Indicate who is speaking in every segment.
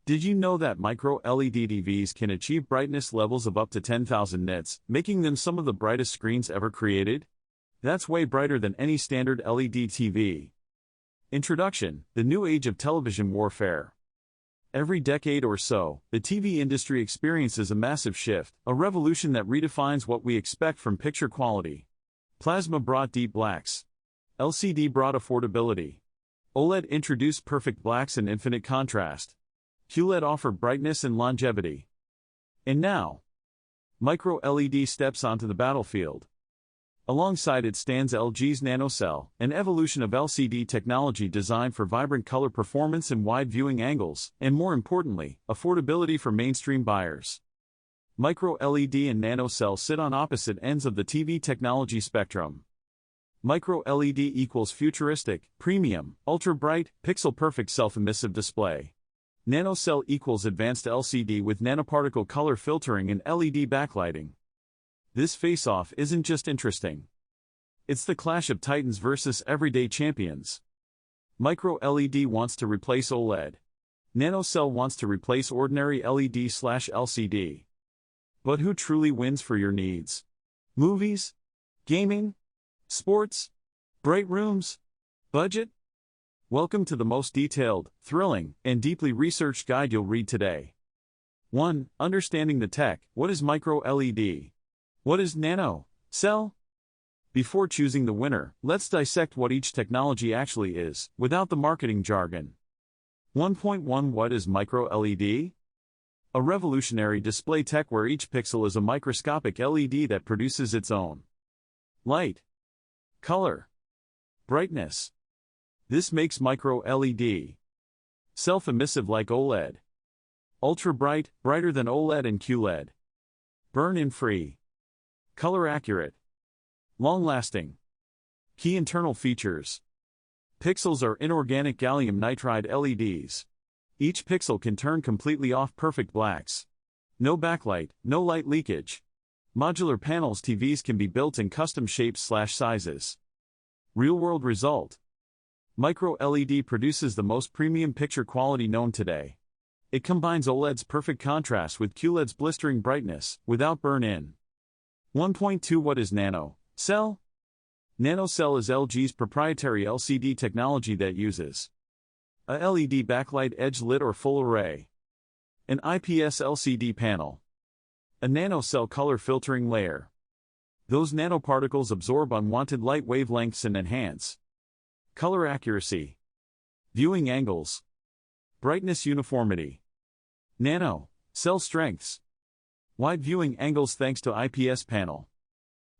Speaker 1: Did you know that micro-LED TVs can achieve brightness levels of up to 10,000 nits, making them some of the brightest screens ever created? That's way brighter than any standard LED TV. Introduction: the new age of television warfare. Every decade or so, the TV industry experiences a massive shift, a revolution that redefines what we expect from picture quality. Plasma brought deep blacks. LCD brought affordability. OLED introduced perfect blacks and infinite contrast. QLED offered brightness and longevity. And now, micro-LED steps onto the battlefield. Alongside it stands LG's NanoCell, an evolution of LCD technology designed for vibrant color performance and wide viewing angles, and more importantly, affordability for mainstream buyers. MicroLED and NanoCell sit on opposite ends of the TV technology spectrum. MicroLED equals futuristic, premium, ultra-bright, pixel-perfect self-emissive display. NanoCell equals advanced LCD with nanoparticle color filtering and LED backlighting. This face-off isn't just interesting. It's the clash of titans versus everyday champions. MicroLED wants to replace OLED. NanoCell wants to replace ordinary LED/LCD. But who truly wins for your needs? Movies? Gaming? Sports? Bright rooms? Budget? Welcome to the most detailed, thrilling, and deeply researched guide you'll read today. 1. Understanding the tech. What is micro-LED? What is NanoCell? Before choosing the winner, let's dissect what each technology actually is, without the marketing jargon. 1.1 What is micro-LED? A revolutionary display tech where each pixel is a microscopic LED that produces its own light, color, brightness. This makes micro-LED self-emissive like OLED. Ultra-bright, brighter than OLED and QLED. Burn-in free. Color-accurate. Long-lasting. Key internal features. Pixels are inorganic gallium nitride LEDs. Each pixel can turn completely off perfect blacks. No backlight, no light leakage. Modular panels. TVs can be built in custom shapes/sizes. Real-world result. Micro-LED produces the most premium picture quality known today. It combines OLED's perfect contrast with QLED's blistering brightness, without burn-in. 1.2 What is NanoCell? NanoCell is LG's proprietary LCD technology that uses a LED backlight edge-lit or full array, an IPS LCD panel, a NanoCell color filtering layer. Those nanoparticles absorb unwanted light wavelengths and enhance color accuracy, viewing angles, brightness uniformity. NanoCell strengths: wide viewing angles thanks to IPS panel.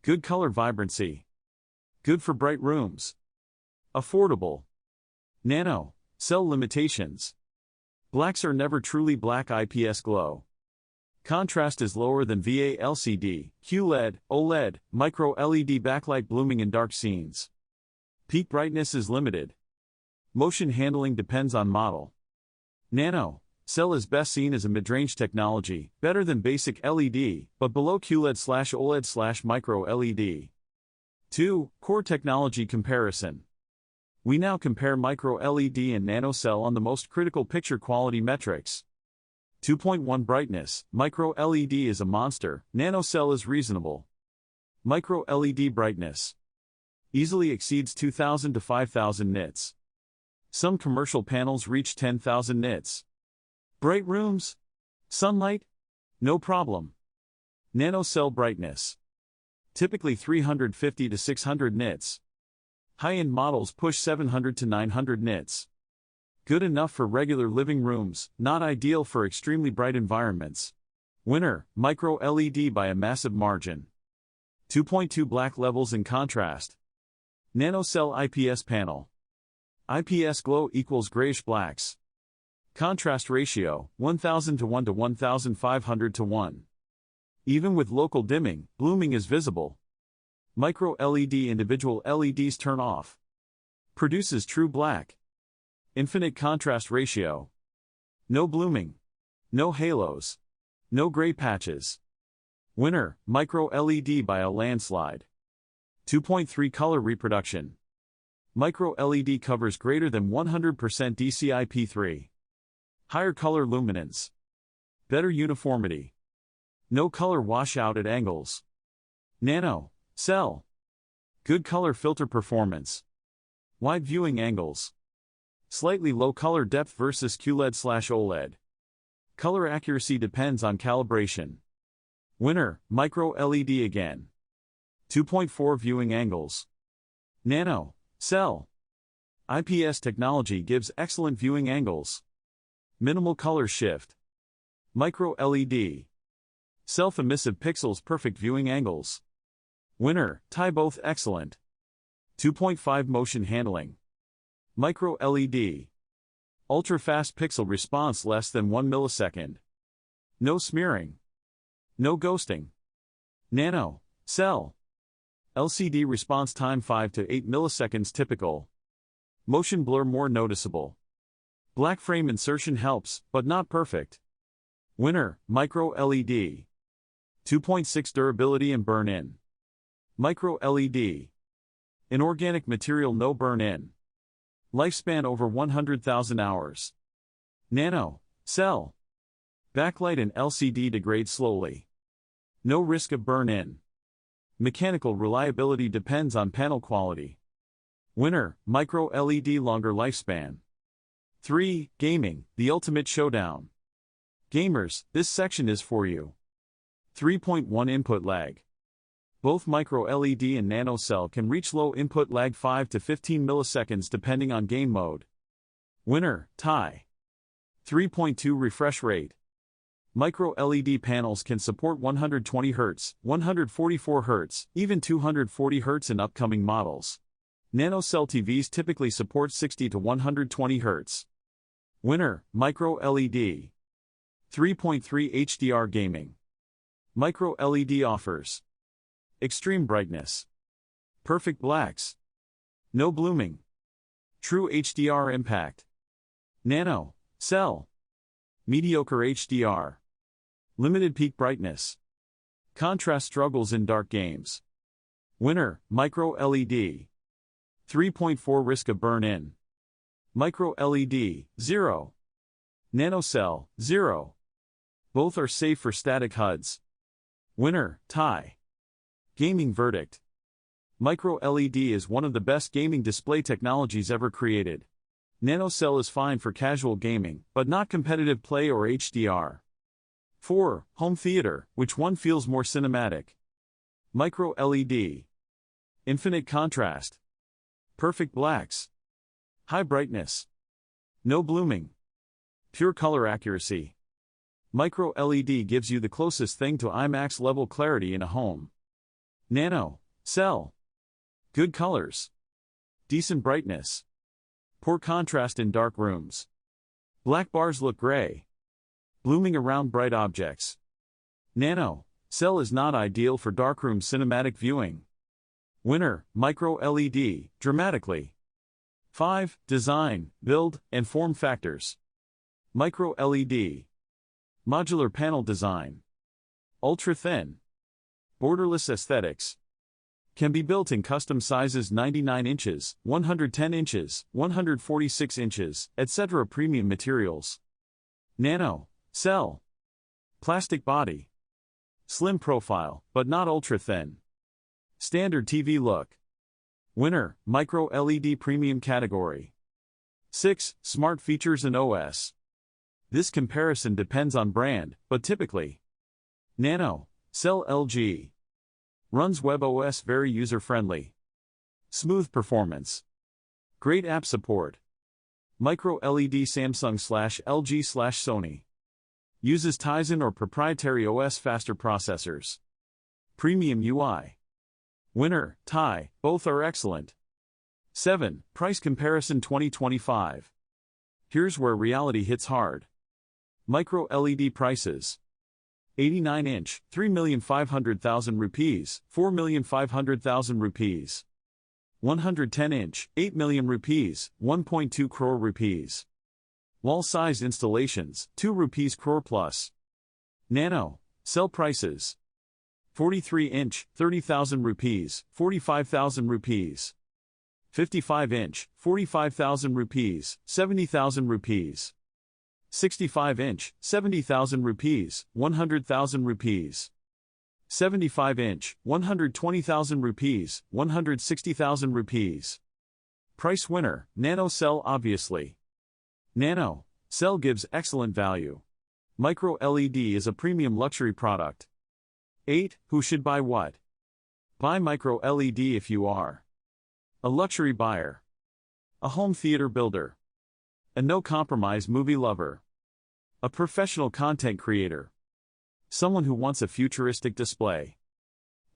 Speaker 1: Good color vibrancy. Good for bright rooms. Affordable. NanoCell limitations: blacks are never truly black. IPS glow. Contrast is lower than VA LCD, QLED, OLED, micro-LED backlight blooming in dark scenes. Peak brightness is limited. Motion handling depends on model. NanoCell is best seen as a mid-range technology, better than basic LED, but below QLED/OLED/micro-LED. 2. Core technology comparison. We now compare micro-LED and NanoCell on the most critical picture quality metrics. 2.1 Brightness. Micro-LED is a monster, NanoCell is reasonable. Micro-LED brightness easily exceeds 2,000 to 5,000 nits. Some commercial panels reach 10,000 nits. Bright rooms? Sunlight? No problem. NanoCell brightness typically 350 to 600 nits. High-end models push 700 to 900 nits. Good enough for regular living rooms, not ideal for extremely bright environments. Winner, micro-LED by a massive margin. 2.2 Black levels in contrast. NanoCell IPS panel. IPS glow equals grayish blacks. Contrast ratio, 1000 to 1 to 1500 to 1. Even with local dimming, blooming is visible. Micro-LED individual LEDs turn off. Produces true black. Infinite contrast ratio. No blooming. No halos. No gray patches. Winner, micro-LED by a landslide. 2.3 Color reproduction. Micro-LED covers greater than 100% DCI-P3. Higher color luminance. Better uniformity. No color washout at angles. NanoCell. Good color filter performance. Wide viewing angles. Slightly low color depth versus QLED/OLED. Color accuracy depends on calibration. Winner, MicroLED again. 2.4 viewing angles. NanoCell. IPS technology gives excellent viewing angles. Minimal color shift. MicroLED. Self-emissive pixels, perfect viewing angles. Winner, tie both excellent. 2.5 motion handling. MicroLED. Ultra-fast pixel response less than 1 millisecond. No smearing. No ghosting. NanoCell. LCD response time 5 to 8 milliseconds typical. Motion blur more noticeable. Black frame insertion helps, but not perfect. Winner, MicroLED. 2.6 durability and burn-in. MicroLED. Inorganic material, no burn-in. Lifespan over 100,000 hours. NanoCell. Backlight and LCD degrade slowly. No risk of burn-in. Mechanical reliability depends on panel quality. Winner, MicroLED, longer lifespan. 3. Gaming, the ultimate showdown. Gamers, this section is for you. 3.1 Input lag. Both MicroLED and NanoCell can reach low input lag 5 to 15 milliseconds depending on game mode. Winner, tie. 3.2 Refresh rate. MicroLED panels can support 120 Hz, 144 Hz, even 240 Hz in upcoming models. NanoCell TVs typically support 60 to 120 Hz. Winner, MicroLED. 3.3 HDR gaming. MicroLED offers extreme brightness, perfect blacks, no blooming, true HDR impact. NanoCell. Mediocre HDR. Limited peak brightness. Contrast struggles in dark games. Winner, MicroLED. 3.4 Risk of burn-in. MicroLED, 0. NanoCell, 0. Both are safe for static HUDs. Winner, tie. Gaming verdict. MicroLED is one of the best gaming display technologies ever created. NanoCell is fine for casual gaming, but not competitive play or HDR. 4. Home theater, which one feels more cinematic? MicroLED. Infinite contrast. Perfect blacks. High brightness. No blooming. Pure color accuracy. MicroLED gives you the closest thing to IMAX level clarity in a home. NanoCell. Good colors. Decent brightness. Poor contrast in dark rooms. Black bars look gray. Blooming around bright objects. NanoCell is not ideal for darkroom cinematic viewing. Winner, MicroLED, dramatically. 5. Design, build, and form factors. MicroLED. Modular panel design. Ultra-thin. Borderless aesthetics. Can be built in custom sizes 99 inches, 110 inches, 146 inches, etc. Premium materials. NanoCell. Plastic body. Slim profile, but not ultra-thin. Standard TV look. Winner, MicroLED premium category. 6. Smart features and OS. This comparison depends on brand, but typically. NanoCell LG. Runs WebOS very user-friendly. Smooth performance. Great app support. MicroLED Samsung/LG/Sony. Uses Tizen or proprietary OS faster processors. Premium UI. Winner, tie, both are excellent. 7. Price comparison 2025. Here's where reality hits hard. MicroLED prices. 89-inch, 3,500,000 rupees, 4,500,000 rupees. 110-inch, 8 million rupees, 1.2 crore rupees. Wall-size installations, 2 rupees crore plus. NanoCell prices. 43-inch, 30,000 rupees, 45,000 rupees. 55-inch, 45,000 rupees, 70,000 rupees. 65-inch, 70,000 rupees, 100,000 rupees. 75-inch, 120,000 rupees, 160,000 rupees. Price winner, NanoCell obviously. NanoCell gives excellent value. MicroLED is a premium luxury product. 8. Who should buy what? Buy MicroLED if you are a luxury buyer, a home theater builder, a no-compromise movie lover, a professional content creator, someone who wants a futuristic display,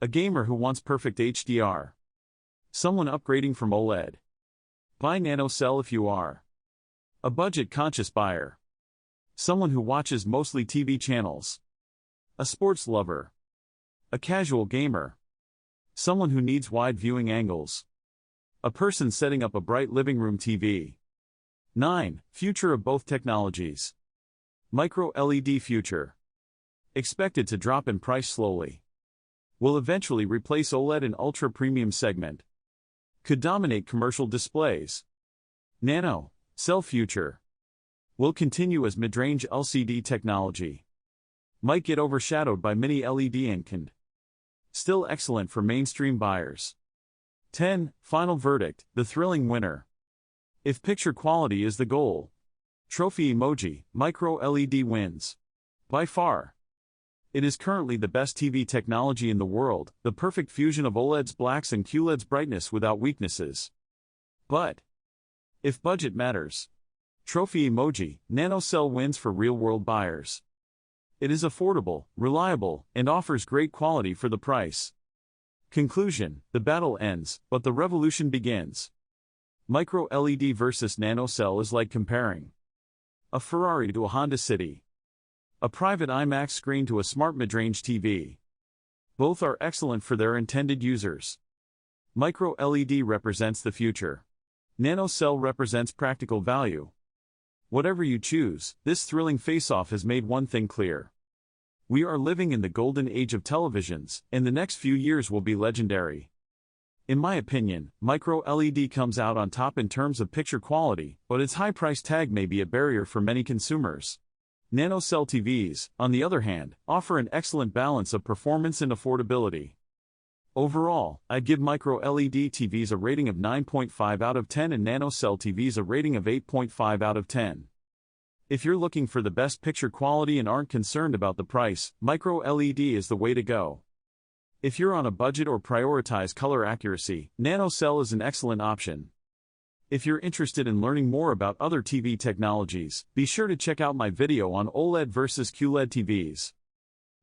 Speaker 1: a gamer who wants perfect HDR, someone upgrading from OLED. Buy NanoCell if you are a budget-conscious buyer, someone who watches mostly TV channels, a sports lover, a casual gamer, someone who needs wide viewing angles, a person setting up a bright living room TV. 9. Future of both technologies. MicroLED future. Expected to drop in price slowly. Will eventually replace OLED in ultra-premium segment. Could dominate commercial displays. NanoCell future. Will continue as mid-range LCD technology. Might get overshadowed by mini LED and can still excellent for mainstream buyers. 10. Final verdict, the thrilling winner. If picture quality is the goal, trophy emoji, MicroLED wins. By far. It is currently the best TV technology in the world, the perfect fusion of OLED's blacks and QLED's brightness without weaknesses. But if budget matters, trophy emoji, NanoCell wins for real-world buyers. It is affordable, reliable, and offers great quality for the price. Conclusion: the battle ends, but the revolution begins. MicroLED versus NanoCell is like comparing a Ferrari to a Honda City, a private IMAX screen to a smart mid-range TV. Both are excellent for their intended users. MicroLED represents the future. NanoCell represents practical value. Whatever you choose, this thrilling face-off has made one thing clear. We are living in the golden age of televisions, and the next few years will be legendary. In my opinion, MicroLED comes out on top in terms of picture quality, but its high price tag may be a barrier for many consumers. NanoCell TVs, on the other hand, offer an excellent balance of performance and affordability. Overall, I'd give MicroLED TVs a rating of 9.5 out of 10 and NanoCell TVs a rating of 8.5 out of 10. If you're looking for the best picture quality and aren't concerned about the price, MicroLED is the way to go. If you're on a budget or prioritize color accuracy, NanoCell is an excellent option. If you're interested in learning more about other TV technologies, be sure to check out my video on OLED versus QLED TVs.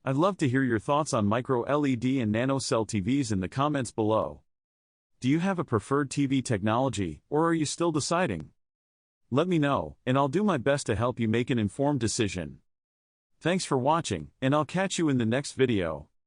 Speaker 1: I'd love to hear your thoughts on MicroLED and NanoCell TVs in the comments below. Do you have a preferred TV technology, or are you still deciding? Let me know, and I'll do my best to help you make an informed decision. Thanks for watching, and I'll catch you in the next video.